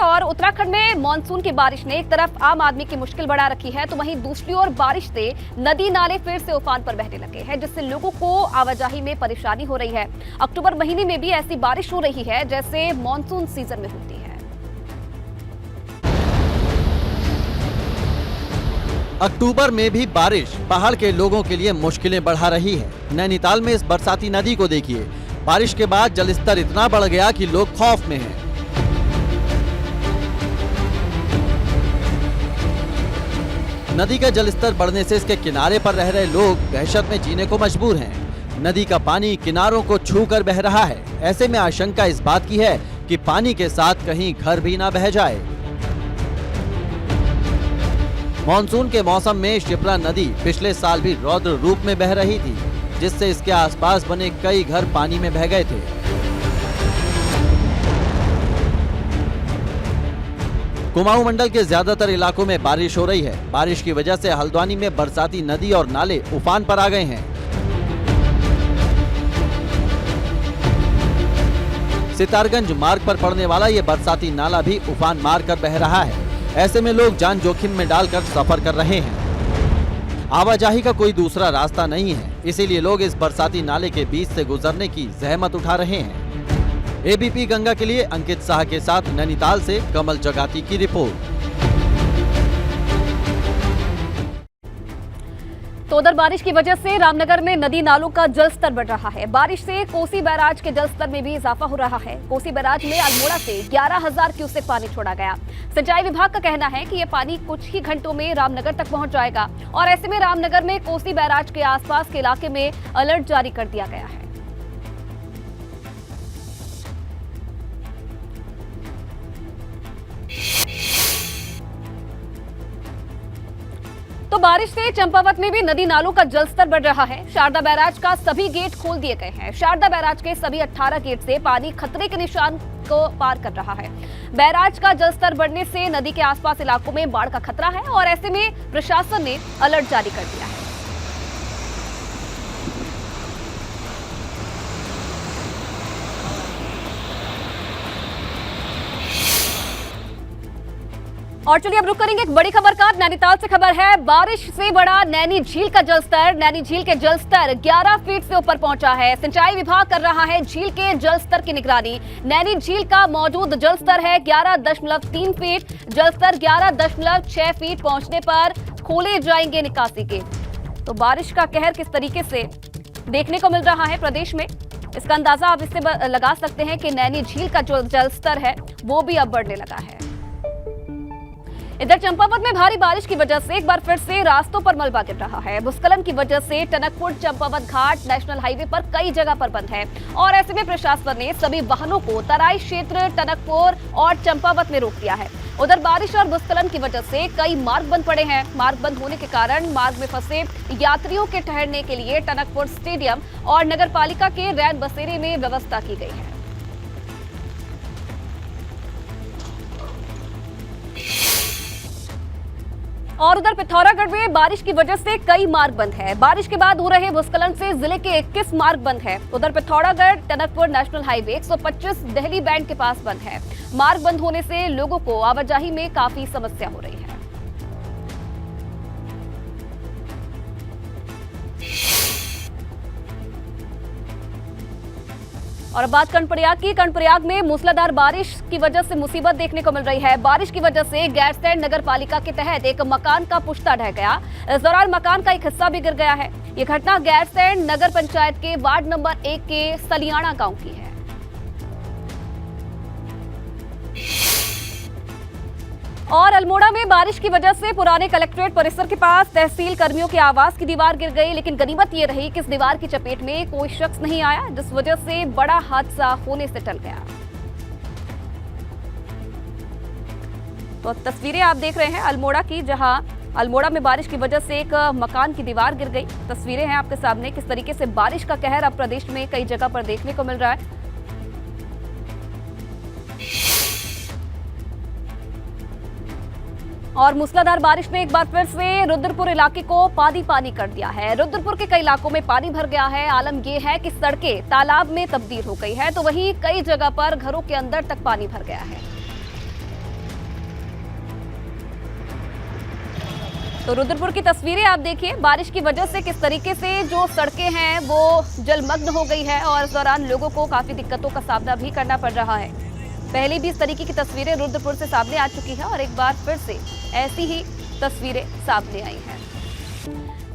और उत्तराखंड में मानसून की बारिश ने एक तरफ आम आदमी की मुश्किल बढ़ा रखी है, तो वहीं दूसरी ओर बारिश से नदी नाले फिर से उफान पर बहने लगे हैं, जिससे लोगों को आवाजाही में परेशानी हो रही है। अक्टूबर महीने में भी ऐसी बारिश हो रही है जैसे मानसून सीजन में होती है। अक्टूबर में भी बारिश पहाड़ के लोगों के लिए मुश्किलें बढ़ा रही है। नैनीताल में इस बरसाती नदी को देखिए, बारिश के बाद जलस्तर इतना बढ़ गया कि लोग खौफ में हैं। नदी का जलस्तर बढ़ने से इसके किनारे पर रह रहे लोग दहशत में जीने को मजबूर हैं। नदी का पानी किनारों को छूकर बह रहा है। ऐसे में आशंका इस बात की है कि पानी के साथ कहीं घर भी ना बह जाए। मॉनसून के मौसम में शिप्रा नदी पिछले साल भी रौद्र रूप में बह रही थी, जिससे इसके आसपास बने कई घर पानी में बह गए थे। कुमाऊं मंडल के ज्यादातर इलाकों में बारिश हो रही है। बारिश की वजह से हल्द्वानी में बरसाती नदी और नाले उफान पर आ गए हैं। सितारगंज मार्ग पर पड़ने वाला ये बरसाती नाला भी उफान मारकर बह रहा है। ऐसे में लोग जान जोखिम में डालकर सफर कर रहे हैं। आवाजाही का कोई दूसरा रास्ता नहीं है, इसीलिए लोग इस बरसाती नाले के बीच से गुजरने की जहमत उठा रहे हैं। एबीपी गंगा के लिए अंकित शाह के साथ नैनीताल से कमल जगाती की रिपोर्ट। तो उधर बारिश की वजह से रामनगर में नदी नालों का जलस्तर बढ़ रहा है। बारिश से कोसी बैराज के जलस्तर में भी इजाफा हो रहा है। कोसी बैराज में अल्मोड़ा से 11,000 क्यूसेक पानी छोड़ा गया। सिंचाई विभाग का कहना है कि यह पानी कुछ ही घंटों में रामनगर तक पहुंच जाएगा और ऐसे में रामनगर में कोसी बैराज के आसपास के इलाके में अलर्ट जारी कर दिया गया है। तो बारिश से चंपावत में भी नदी नालों का जलस्तर बढ़ रहा है। शारदा बैराज का सभी गेट खोल दिए गए हैं। शारदा बैराज के सभी 18 गेट से पानी खतरे के निशान को पार कर रहा है। बैराज का जलस्तर बढ़ने से नदी के आसपास इलाकों में बाढ़ का खतरा है और ऐसे में प्रशासन ने अलर्ट जारी कर दिया है। और चलिए अब रुक करेंगे एक बड़ी खबर का। नैनीताल से खबर है, बारिश से बढ़ा नैनी झील का जलस्तर। नैनी झील के जलस्तर 11 फीट से ऊपर पहुंचा है। सिंचाई विभाग कर रहा है झील के जलस्तर की निगरानी। नैनी झील का मौजूद जलस्तर है 11.3 फीट। जलस्तर 11.6 फीट पहुंचने पर खोले जाएंगे निकासी के। तो बारिश का कहर किस तरीके से देखने को मिल रहा है प्रदेश में, इसका अंदाजा आप इससे लगा सकते हैं कि नैनी झील का जो जलस्तर है वो भी अब बढ़ने लगा है। इधर चंपावत में भारी बारिश की वजह से एक बार फिर से रास्तों पर मलबा गिर रहा है। भूस्खलन की वजह से टनकपुर चंपावत घाट नेशनल हाईवे पर कई जगह पर बंद है और ऐसे में प्रशासन ने सभी वाहनों को तराई क्षेत्र टनकपुर और चंपावत में रोक दिया है। उधर बारिश और भूस्खलन की वजह से कई मार्ग बंद पड़े हैं। मार्ग बंद होने के कारण मार्ग में फंसे यात्रियों के ठहरने के लिए टनकपुर स्टेडियम और नगर पालिका के रैन बसेरे में व्यवस्था की गई है। और उधर पिथौरागढ़ में बारिश की वजह से कई मार्ग बंद है। बारिश के बाद हो रहे भूस्खलन से जिले के 21 मार्ग बंद है। उधर Pithoragarh Tanakpur national highway 125 Delhi band के पास बंद है। मार्ग बंद होने से लोगों को आवाजाही में काफी समस्या हो रही है। और अब बात कर्णप्रयाग की। कर्णप्रयाग में मूसलाधार बारिश की वजह से मुसीबत देखने को मिल रही है। बारिश की वजह से गैरसैंण नगर पालिका के तहत एक मकान का पुश्ता ढह गया। इस दौरान मकान का एक हिस्सा भी गिर गया है। ये घटना गैरसैंण नगर पंचायत के वार्ड नंबर 1 के सलियाना गांव की है। और अल्मोड़ा में बारिश की वजह से पुराने कलेक्ट्रेट परिसर के पास तहसील कर्मियों के आवास की दीवार गिर गई, लेकिन गनीमत ये रही कि इस दीवार की चपेट में कोई शख्स नहीं आया, जिस वजह से बड़ा हादसा होने से टल गया। तो तस्वीरें आप देख रहे हैं अल्मोड़ा की, जहां अल्मोड़ा में बारिश की वजह से एक मकान की दीवार गिर गई। तस्वीरें हैं आपके सामने, किस तरीके से बारिश का कहर अब प्रदेश में कई जगह पर देखने को मिल रहा है। और मूसलाधार बारिश ने एक बार फिर से रुद्रपुर इलाके को पानी पानी कर दिया है। रुद्रपुर के कई इलाकों में पानी भर गया है। आलम यह है कि सड़कें तालाब में तब्दील हो गई है, तो वहीं कई जगह पर घरों के अंदर तक पानी भर गया है। तो रुद्रपुर की तस्वीरें आप देखिए, बारिश की वजह से किस तरीके से जो सड़कें हैं वो जलमग्न हो गई है और इस दौरान लोगों को काफी दिक्कतों का सामना भी करना पड़ रहा है। पहले भी इस तरीके की तस्वीरें रुद्रपुर से सामने आ चुकी है और एक बार फिर से ऐसी ही तस्वीरें सामने आई हैं।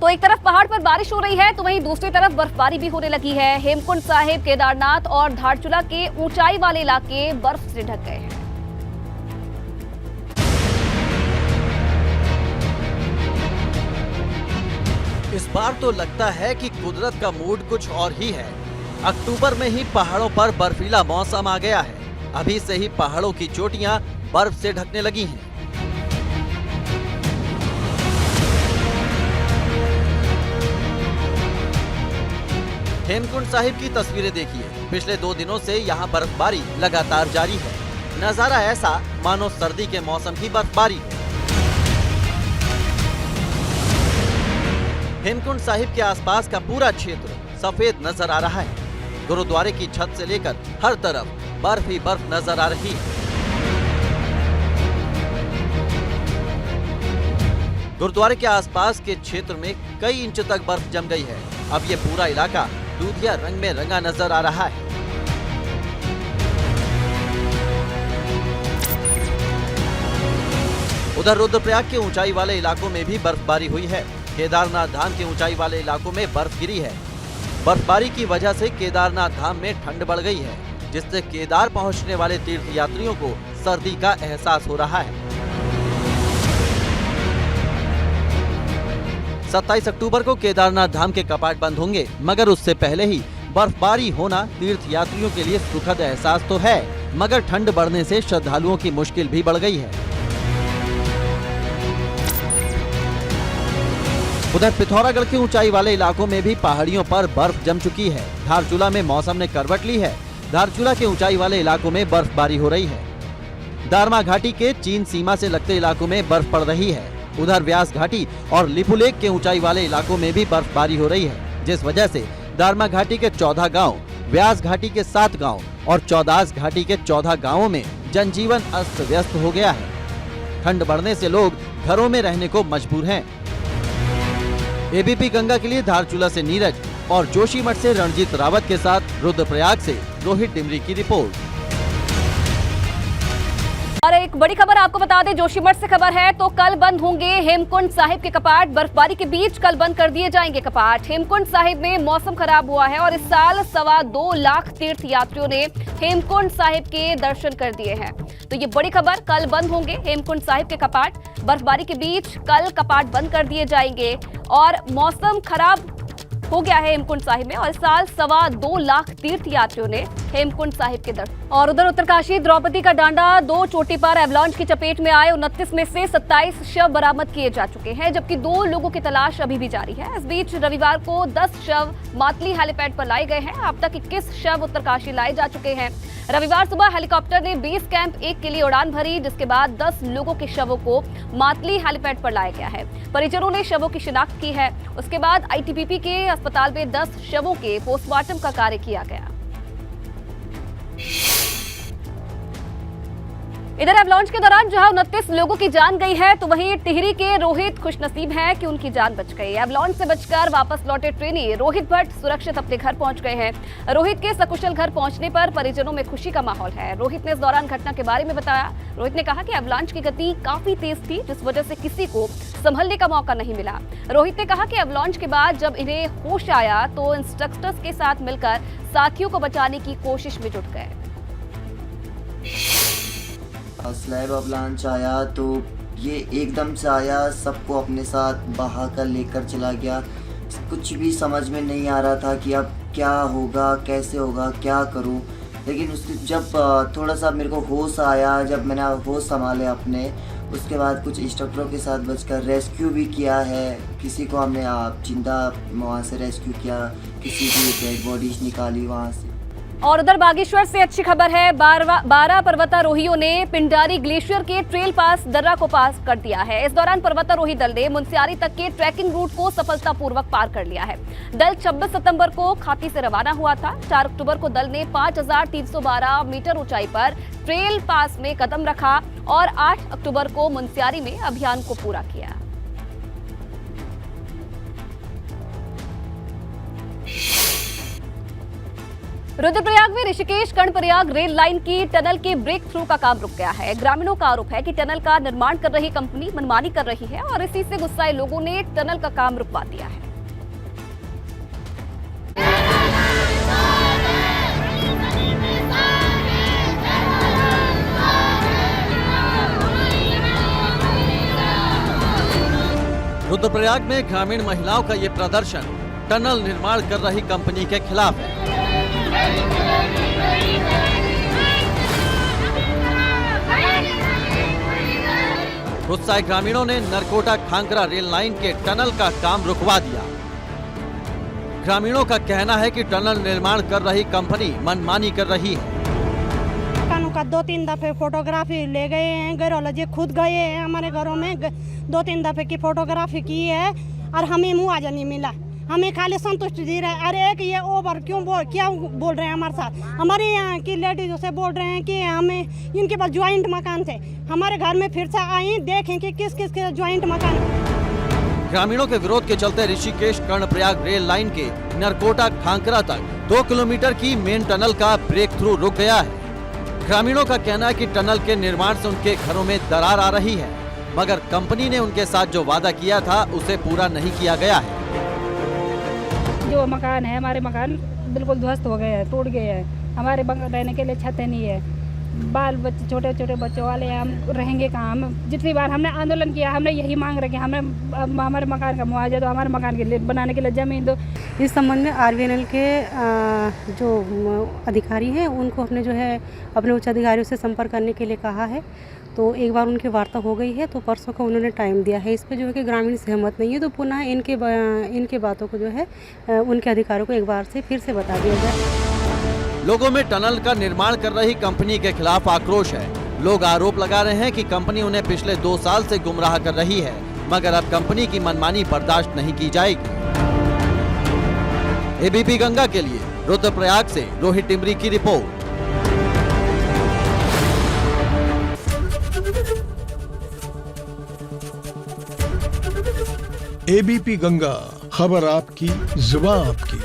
तो एक तरफ पहाड़ पर बारिश हो रही है तो वहीं दूसरी तरफ बर्फबारी भी होने लगी है। हेमकुंड साहिब, केदारनाथ और धारचूला के ऊंचाई वाले इलाके बर्फ से ढक गए हैं। इस बार तो लगता है कि कुदरत का मूड कुछ और ही है। अक्टूबर में ही पहाड़ों पर बर्फीला मौसम आ गया है। अभी से ही पहाड़ों की चोटियां बर्फ से ढकने लगी हैं। हेमकुंड साहिब की तस्वीरें देखिए। पिछले 2 दिनों से यहाँ बर्फबारी लगातार जारी है। नजारा ऐसा मानो सर्दी के मौसम की बर्फबारी हो। हेमकुंड साहिब के आसपास का पूरा क्षेत्र सफेद नजर आ रहा है। गुरुद्वारे की छत से लेकर हर तरफ बर्फ ही बर्फ नजर आ रही है। गुरुद्वारे के आसपास के क्षेत्र में कई इंच तक बर्फ जम गई है। अब ये पूरा इलाका दूधिया रंग में रंगा नजर आ रहा है। उधर रुद्रप्रयाग के ऊंचाई वाले इलाकों में भी बर्फबारी हुई है। केदारनाथ धाम के ऊंचाई वाले इलाकों में बर्फ गिरी है। बर्फबारी की वजह से केदारनाथ धाम में ठंड बढ़ गई है, जिससे केदार पहुंचने वाले तीर्थ यात्रियों को सर्दी का एहसास हो रहा है। 27 अक्टूबर को केदारनाथ धाम के कपाट बंद होंगे, मगर उससे पहले ही बर्फबारी होना तीर्थ यात्रियों के लिए सुखद एहसास तो है, मगर ठंड बढ़ने से श्रद्धालुओं की मुश्किल भी बढ़ गई है। उधर पिथौरागढ़ के ऊंचाई वाले इलाकों में भी पहाड़ियों पर बर्फ जम चुकी है। धारचूला में मौसम ने करवट ली है। धारचूला के ऊंचाई वाले इलाकों में बर्फबारी हो रही है। दारमा घाटी के चीन सीमा से लगते इलाकों में बर्फ पड़ रही है। उधर व्यास घाटी और लिपुलेख के ऊंचाई वाले इलाकों में भी बर्फबारी हो रही है, जिस वजह से दारमा घाटी के 14 गाँव, व्यास घाटी के 7 गाँव और चौदास घाटी के 14 गाँवों में जनजीवन अस्त व्यस्त हो गया है। ठंड बढ़ने से लोग घरों में रहने को मजबूर हैं। एबीपी गंगा के लिए धारचूला से नीरज और जोशीमठ से रणजीत रावत के साथ रुद्रप्रयाग से रोहित डिमरी की रिपोर्ट। और एक बड़ी खबर आपको बता दें, जोशीमठ से खबर है तो कल बंद होंगे हेमकुंड साहिब के कपाट। बर्फबारी के बीच कल बंद कर दिए जाएंगे कपाट। हेमकुंड साहिब में मौसम खराब हुआ है और इस साल 2.25 लाख तीर्थ यात्रियों ने हेमकुंड साहिब के दर्शन कर दिए हैं। तो ये बड़ी खबर, कल बंद होंगे हेमकुंड साहिब के कपाट। बर्फबारी के बीच कल कपाट बंद कर दिए जाएंगे और मौसम खराब हो गया है हेमकुंड साहिब में और इस साल 2.25 लाख तीर्थ यात्रियों ने हेमकुंड साहिब के दर्शन। और उधर उत्तरकाशी द्रौपदी का डांडा 2 चोटी पर एवलांच की चपेट में आए। 29 में से 27 शव बरामद किए जा चुके हैं, जबकि 2 लोगों की तलाश अभी भी जारी है। इस बीच रविवार को 10 शव मातली हेलीपैड पर लाए गए हैं। अब तक 21 शव उत्तरकाशी लाए जा चुके हैं। रविवार सुबह हेलीकॉप्टर ने बेस कैंप 1 के लिए उड़ान भरी, जिसके बाद 10 लोगों के शवों को मातली हेलीपैड पर लाया गया है। परिजनों ने शवों की शिनाख्त की है। उसके बाद आईटीबीपी के अस्पताल में 10 शवों के पोस्टमार्टम का कार्य किया गया। इधर एवलांच के दौरान जहां 29 लोगों की जान गई है, तो वहीं टिहरी के रोहित खुशनसीब हैं कि उनकी जान बच गई। एवलांच से बचकर वापस लौटे ट्रेनी रोहित भट्ट सुरक्षित अपने घर पहुंच गए हैं। रोहित के सकुशल घर पहुंचने पर परिजनों में खुशी का माहौल है। रोहित ने इस दौरान घटना के बारे में बताया। रोहित ने कहा कि एवलांच की गति काफी तेज थी, जिस वजह से किसी को संभलने का मौका नहीं मिला। रोहित ने कहा कि एवलांच के बाद जब इन्हें होश आया तो इंस्ट्रक्टर्स के साथ मिलकर साथियों को बचाने की कोशिश में जुट गए। स्लैब अवलांच आया तो ये एकदम से आया, सबको अपने साथ बहा कर लेकर चला गया। कुछ भी समझ में नहीं आ रहा था कि अब क्या होगा, कैसे होगा, क्या करूं। लेकिन उसके जब थोड़ा सा मेरे को होश आया, जब मैंने होश संभाले अपने, उसके बाद कुछ इंस्ट्रक्टरों के साथ बचकर रेस्क्यू भी किया है। किसी को हमने जिंदा वहाँ से रेस्क्यू किया, किसी की डेड बॉडीज निकाली वहाँ से। और उधर बागेश्वर से अच्छी खबर है। 12 पर्वतारोहियों ने पिंडारी ग्लेशियर के ट्रेल पास दर्रा को पास कर दिया है। इस दौरान पर्वतारोही दल ने मुनस्यारी तक के ट्रैकिंग रूट को सफलतापूर्वक पार कर लिया है। दल 26 सितंबर को खाती से रवाना हुआ था। 4 अक्टूबर को दल ने 5312 मीटर ऊंचाई पर ट्रेल पास में कदम रखा और 8 अक्टूबर को मुनस्यारी में अभियान को पूरा किया। रुद्रप्रयाग में ऋषिकेश कर्णप्रयाग रेल लाइन की टनल के ब्रेक थ्रू का काम रुक गया है। ग्रामीणों का आरोप है कि टनल का निर्माण कर रही कंपनी मनमानी कर रही है और इसी से गुस्साए लोगों ने टनल का काम रुकवा दिया है। रुद्रप्रयाग में ग्रामीण महिलाओं का ये प्रदर्शन टनल निर्माण कर रही कंपनी के खिलाफ है। गुस्साए ग्रामीणों ने नरकोटा खांगरा रेल लाइन के टनल का काम रुकवा दिया। ग्रामीणों का कहना है कि टनल निर्माण कर रही कंपनी मनमानी कर रही है। मकानों का 2-3 दफे फोटोग्राफी ले गए हैं, घर वाले जी खुद गए हैं हमारे घरों में 2-3 दफे की फोटोग्राफी की है और हमें मुआवजा नहीं मिला। हमें खाली संतुष्टि दे रहे हैं। अरे कि ये ओवर क्या बोल रहे हैं हमारे साथ। हमारे यहाँ की लेडीजों से बोल रहे हैं कि हमें इनके पास ज्वाइंट मकान थे, हमारे घर में फिर से आई देखें कि किस किस के ज्वाइंट मकान। ग्रामीणों के विरोध के चलते ऋषिकेश कर्णप्रयाग रेल लाइन के नरकोटा खांकरा तक 2 किलोमीटर की मेन टनल का ब्रेक थ्रू रुक गया है। ग्रामीणों का कहना है कि टनल के निर्माण से उनके घरों में दरार आ रही है, मगर कंपनी ने उनके साथ जो वादा किया था उसे पूरा नहीं किया गया है। जो मकान है, हमारे मकान बिल्कुल ध्वस्त हो गए हैं, टूट गए हैं। हमारे रहने के लिए छतें नहीं है, बाल बच्चे छोटे छोटे बच्चों वाले हैं, हम रहेंगे कहाँ। हम जितनी बार हमने आंदोलन किया, हमने यही मांग रखी, हमें हमारे मकान का मुआवजा दो, हमारे मकान के लिए बनाने के लिए ज़मीन दो। इस संबंध में आरवीएनएल के जो अधिकारी हैं उनको हमने जो है अपने उच्च अधिकारियों से संपर्क करने के लिए कहा है। तो एक बार उनकी वार्ता हो गई है, तो परसों का उन्होंने टाइम दिया है। इस पे जो है कि ग्रामीण सहमत नहीं है, तो पुनः इनके बातों को जो है उनके अधिकारियों को एक बार से फिर से बता दिया जाए। लोगों में टनल का निर्माण कर रही कंपनी के खिलाफ आक्रोश है। लोग आरोप लगा रहे हैं कि कंपनी उन्हें पिछले 2 साल से गुमराह कर रही है, मगर अब कंपनी की मनमानी बर्दाश्त नहीं की जाएगी। एबीपी गंगा के लिए रुद्रप्रयाग से रोहित टिमरी की रिपोर्ट। एबीपी गंगा, खबर आपकी, जुबान आपकी।